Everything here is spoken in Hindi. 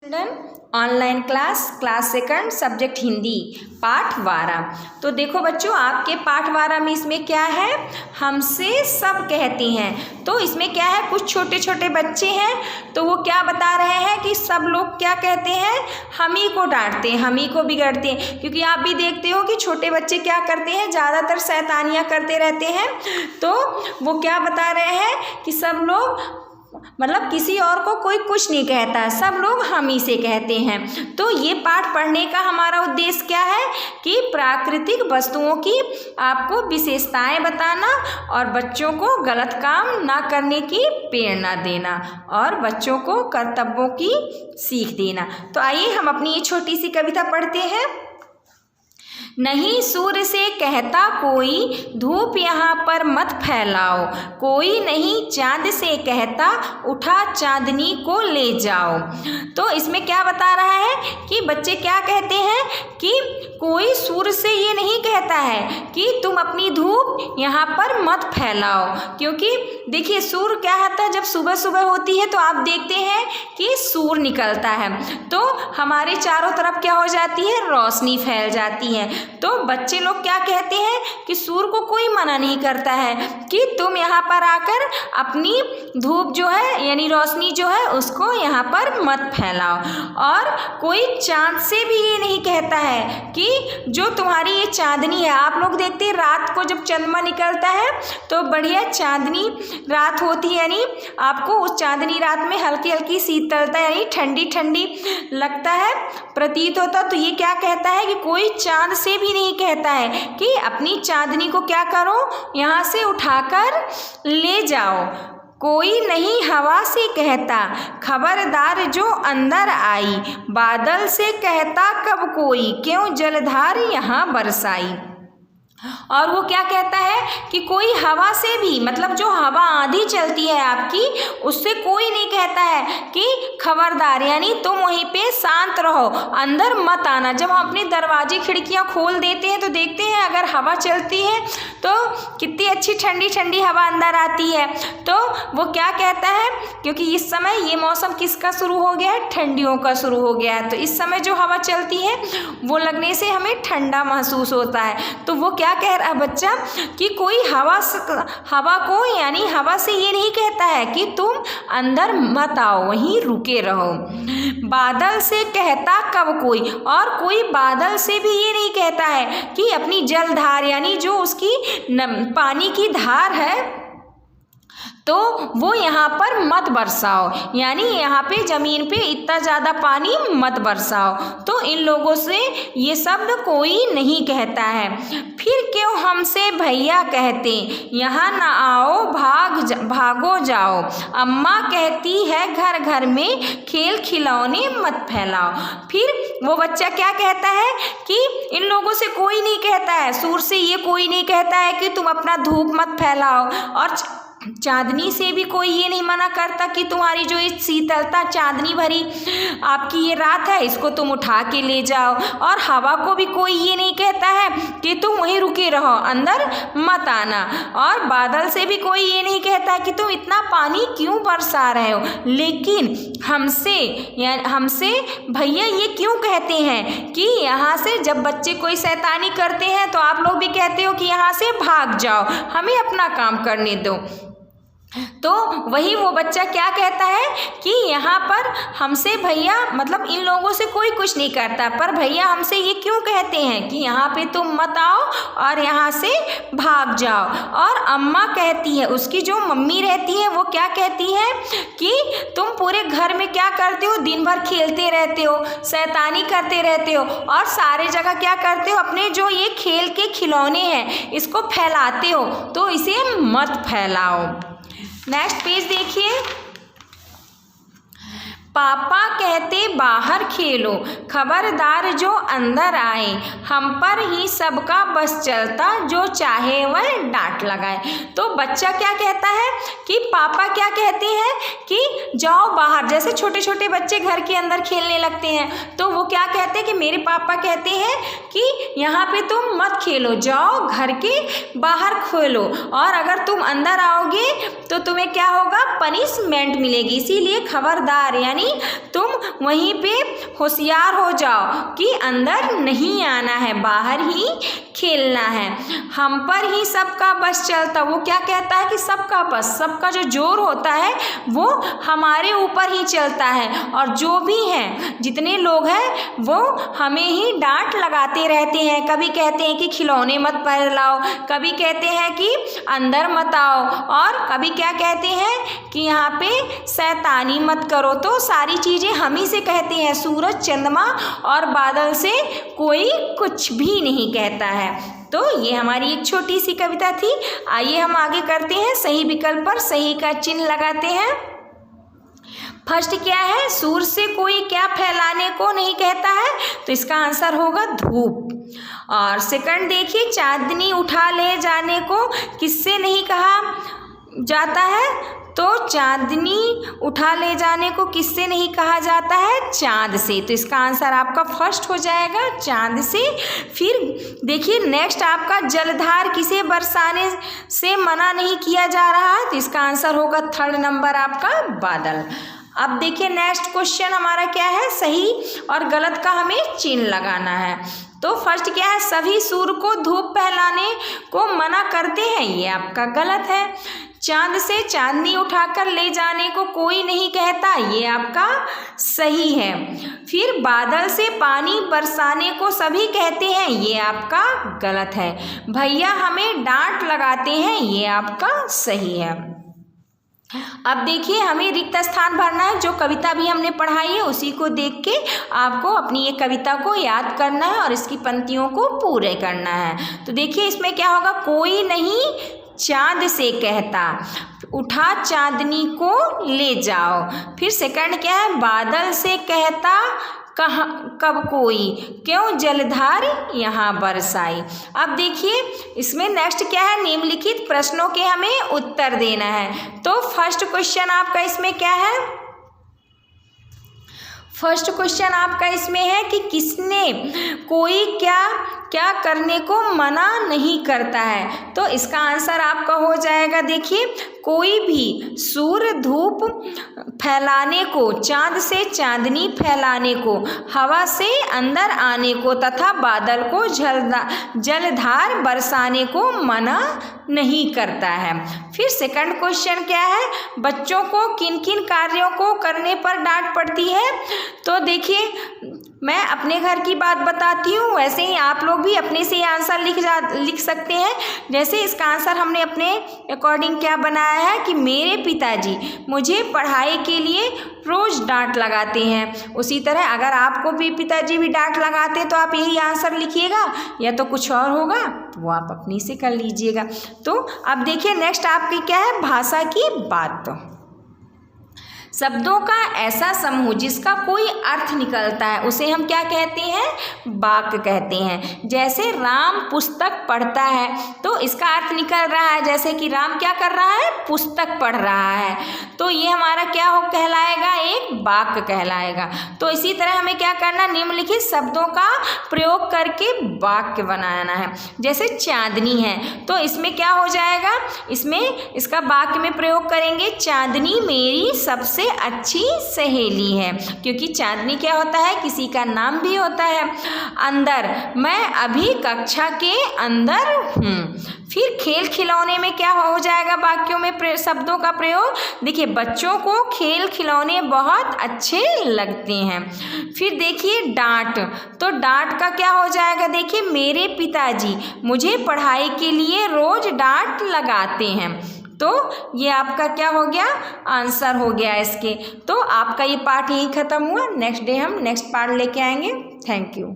Online class second subject Hindi पाठ 12। तो देखो बच्चों, आपके पाठ 12 में इसमें क्या है, हमसे सब कहते हैं। तो इसमें क्या है, कुछ छोटे छोटे बच्चे हैं तो वो क्या बता रहे हैं कि सब लोग क्या कहते हैं, हम ही को डांटते हैं, हम ही को बिगड़ते हैं। क्योंकि आप भी देखते हो कि छोटे बच्चे क्या करते हैं, ज़्यादातर शैतानियाँ करते रहते हैं। तो वो क्या बता रहे हैं कि सब लोग मतलब किसी और को कोई कुछ नहीं कहता है, सब लोग हम ही से कहते हैं। तो ये पाठ पढ़ने का हमारा उद्देश्य क्या है कि प्राकृतिक वस्तुओं की आपको विशेषताएं बताना और बच्चों को गलत काम ना करने की प्रेरणा देना और बच्चों को कर्तव्यों की सीख देना। तो आइए हम अपनी ये छोटी सी कविता पढ़ते हैं। नहीं सूर्य से कहता कोई, धूप यहाँ पर मत फैलाओ, कोई नहीं चांद से कहता, उठा चांदनी को ले जाओ। तो इसमें क्या बता रहा है कि बच्चे क्या कहते हैं कि कोई सूर्य से ये नहीं कहता है कि तुम अपनी धूप यहाँ पर मत फैलाओ। क्योंकि देखिए सूर्य क्या होता है, जब सुबह सुबह होती है तो आप देखते हैं कि सूर्य निकलता है तो हमारे चारों तरफ क्या हो जाती है, रोशनी फैल जाती है। तो बच्चे लोग क्या कहते हैं कि सूर्य को कोई मना नहीं करता है कि तुम यहाँ पर आकर अपनी धूप जो है यानी रोशनी जो है उसको यहाँ पर मत फैलाओ। और कोई चांद से भी ये नहीं कहता है कि जो तुम्हारी ये चांदनी है, आप लोग देखते हैं रात को जब चंद्रमा निकलता है तो बढ़िया चांदनी रात होती है, यानी आपको उस चांदनी रात में हल्की हल्की शीतलता यानी ठंडी ठंडी लगता है, प्रतीत होता। तो ये क्या कहता है कि कोई चांद से भी नहीं कहता है कि अपनी चांदनी को क्या करो, यहाँ से उठाकर ले जाओ। कोई नहीं हवा से कहता, खबरदार जो अंदर आई, बादल से कहता कब कोई, क्यों जलधार यहाँ बरसाई। और वो क्या कहता है कि कोई हवा से भी, मतलब जो हवा आंधी चलती है आपकी, उससे कोई नहीं कहता है कि खबरदार यानी तुम वहीं पे शांत रहो, अंदर मत आना। जब हम अपने दरवाजे खिड़कियां खोल देते हैं तो देखते हैं अगर हवा चलती है तो कितनी अच्छी ठंडी ठंडी हवा अंदर आती है। तो वो क्या कहता है, क्योंकि इस समय ये मौसम किसका शुरू हो गया है, ठंडियों का शुरू हो गया है। तो इस समय जो हवा चलती है वो लगने से हमें ठंडा महसूस होता है। तो वो क्या कह रहा बच्चा कि कोई हवा को यानी हवा से ये नहीं कहता है कि तुम अंदर मत आओ, वहीं रुके रहो। बादल से कहता कब कोई, और कोई बादल से भी ये नहीं कहता है कि अपनी जलधार यानी जो उसकी पानी की धार है तो वो यहाँ पर मत बरसाओ, यानी यहाँ पे ज़मीन पे इतना ज़्यादा पानी मत बरसाओ। तो इन लोगों से ये शब्द कोई नहीं कहता है। फिर क्यों हमसे भैया कहते, यहाँ ना आओ भागो जाओ, अम्मा कहती है घर घर में खेल खिलौने मत फैलाओ। फिर वो बच्चा क्या कहता है कि इन लोगों से कोई नहीं कहता है, सूर्य से ये कोई नहीं कहता है कि तुम अपना धूप मत फैलाओ, और चांदनी से भी कोई ये नहीं मना करता कि तुम्हारी जो इस शीतलता चांदनी भरी आपकी ये रात है इसको तुम उठा के ले जाओ। और हवा को भी कोई ये नहीं कहता है कि तुम वहीं रुके रहो, अंदर मत आना। और बादल से भी कोई ये नहीं कहता है कि तुम इतना पानी क्यों बरसा रहे हो। लेकिन हमसे भैया ये क्यों कहते हैं कि यहाँ से जब बच्चे कोई शैतानी करते हैं तो आप लोग भी कहते हो कि यहाँ से भाग जाओ, हमें अपना काम करने दो। तो वही वो बच्चा क्या कहता है कि यहाँ पर हमसे भैया मतलब इन लोगों से कोई कुछ नहीं करता, पर भैया हमसे ये क्यों कहते हैं कि यहाँ पे तुम मत आओ और यहाँ से भाग जाओ। और अम्मा कहती है, उसकी जो मम्मी रहती है वो क्या कहती है कि तुम पूरे घर में क्या करते हो, दिन भर खेलते रहते हो, शैतानी करते रहते हो और सारे जगह क्या करते हो, अपने जो ये खेल के खिलौने हैं इसको फैलाते हो, तो इसे मत फैलाओ। नेक्स्ट पेज देखिए। पापा कहते बाहर खेलो, खबरदार जो अंदर आए, हम पर ही सबका बस चलता, जो चाहे वह डांट लगाए। तो बच्चा क्या कहता है कि पापा क्या कहते हैं कि जाओ बाहर, जैसे छोटे छोटे बच्चे घर के अंदर खेलने लगते हैं तो वो क्या कहते हैं कि मेरे पापा कहते हैं कि यहाँ पे तुम मत खेलो, जाओ घर के बाहर खेलो, और अगर तुम अंदर आओगे तो तुम्हें क्या होगा, पनिशमेंट मिलेगी, इसीलिए खबरदार यानी यानी तुम वहीं पे होशियार हो जाओ कि अंदर नहीं आना है, बाहर ही खेलना है। हम पर ही सबका बस चलता, वो क्या कहता है कि सबका बस, सबका जो जोर होता है वो हमारे ऊपर ही चलता है, और जो भी हैं जितने लोग हैं वो हमें ही डांट लगाते रहते हैं। कभी कहते हैं कि खिलौने मत लाओ, कभी कहते हैं कि अंदर मत आओ, और कभी क्या कहते हैं कि यहाँ पे शैतानी मत करो। तो सारी चीज़ें हम ही से कहते हैं, सूरज, चंद्रमा और बादल से कोई कुछ भी नहीं कहता है। तो ये हमारी एक छोटी सी कविता थी। आइए हम आगे करते हैं, सही विकल्प पर सही का चिन्ह लगाते हैं। फर्स्ट क्या है, सूर्य से कोई क्या फैलाने को नहीं कहता है, तो इसका आंसर होगा धूप। और सेकंड देखिए, चांदनी उठा ले जाने को किससे नहीं कहा जाता है, तो चांदनी उठा ले जाने को किससे नहीं कहा जाता है, चांद से। तो इसका आंसर आपका फर्स्ट हो जाएगा, चांद से। फिर देखिए नेक्स्ट आपका, जलधार किसे बरसाने से मना नहीं किया जा रहा है, तो इसका आंसर होगा थर्ड नंबर आपका बादल। अब देखिए नेक्स्ट क्वेश्चन हमारा क्या है, सही और गलत का हमें चिन्ह लगाना है। तो फर्स्ट क्या है, सभी सूर्य को धूप फैलाने को मना करते हैं, ये आपका गलत है। चांद से चांदनी उठाकर ले जाने को कोई नहीं कहता, ये आपका सही है। फिर बादल से पानी बरसाने को सभी कहते हैं, ये आपका गलत है। भैया हमें डांट लगाते हैं, ये आपका सही है। अब देखिए हमें रिक्त स्थान भरना है, जो कविता भी हमने पढ़ाई है उसी को देख के आपको अपनी ये कविता को याद करना है और इसकी पंक्तियों को पूरे करना है। तो देखिए इसमें क्या होगा, कोई नहीं चांद से कहता, उठा चांदनी को ले जाओ। फिर सेकंड क्या है, बादल से कहता कहाँ कब कोई, क्यों जलधार यहाँ बरसाई। अब देखिए इसमें नेक्स्ट क्या है, निम्नलिखित प्रश्नों के हमें उत्तर देना है। तो फर्स्ट क्वेश्चन आपका इसमें क्या है, फर्स्ट क्वेश्चन आपका इसमें है कि किसने कोई क्या क्या करने को मना नहीं करता है, तो इसका आंसर आपका हो जाएगा, देखिए कोई भी सूर्य धूप फैलाने को, चांद से चांदनी फैलाने को, हवा से अंदर आने को तथा बादल को जलधार बरसाने को मना नहीं करता है। फिर सेकंड क्वेश्चन क्या है, बच्चों को किन किन कार्यों को करने पर डांट पड़ती है, तो देखिए मैं अपने घर की बात बताती हूँ, वैसे ही आप लोग भी अपने से आंसर लिख सकते हैं। जैसे इसका आंसर हमने अपने अकॉर्डिंग क्या बनाया है कि मेरे पिताजी मुझे पढ़ाई के लिए रोज़ डांट लगाते हैं। उसी तरह अगर आपको भी पिताजी भी डांट लगाते तो आप यही आंसर लिखिएगा, या तो कुछ और होगा वो आप अपनी से कर लीजिएगा। तो अब देखिए नेक्स्ट आपकी क्या है, भाषा की बात। शब्दों का ऐसा समूह जिसका कोई अर्थ निकलता है उसे हम क्या कहते हैं, वाक्य कहते हैं। जैसे राम पुस्तक पढ़ता है, तो इसका अर्थ निकल रहा है, जैसे कि राम क्या कर रहा है, पुस्तक पढ़ रहा है, तो ये हमारा क्या हो कहलाएगा, एक वाक्य कहलाएगा। तो इसी तरह हमें क्या करना, निम्नलिखित शब्दों का प्रयोग करके वाक्य बनाना है। जैसे चांदनी है, तो इसमें क्या हो जाएगा, इसमें इसका वाक्य में प्रयोग करेंगे, चांदनी मेरी सबसे अच्छी सहेली है, क्योंकि चांदनी क्या होता है, किसी का नाम भी होता है। अंदर, मैं अभी कक्षा के अंदर हूँ। फिर खेल खिलौने में क्या हो जाएगा, वाक्यों में शब्दों का प्रयोग, देखिए बच्चों को खेल खिलौने बहुत अच्छे लगते हैं। फिर देखिए डांट, तो डांट का क्या हो जाएगा, देखिए मेरे पिताजी मुझे पढ़ाई के लिए रोज डांट लगाते हैं। तो ये आपका क्या हो गया, आंसर हो गया इसके। तो आपका ये पार्ट यही ख़त्म हुआ, नेक्स्ट डे हम नेक्स्ट पार्ट लेके आएंगे। Thank you.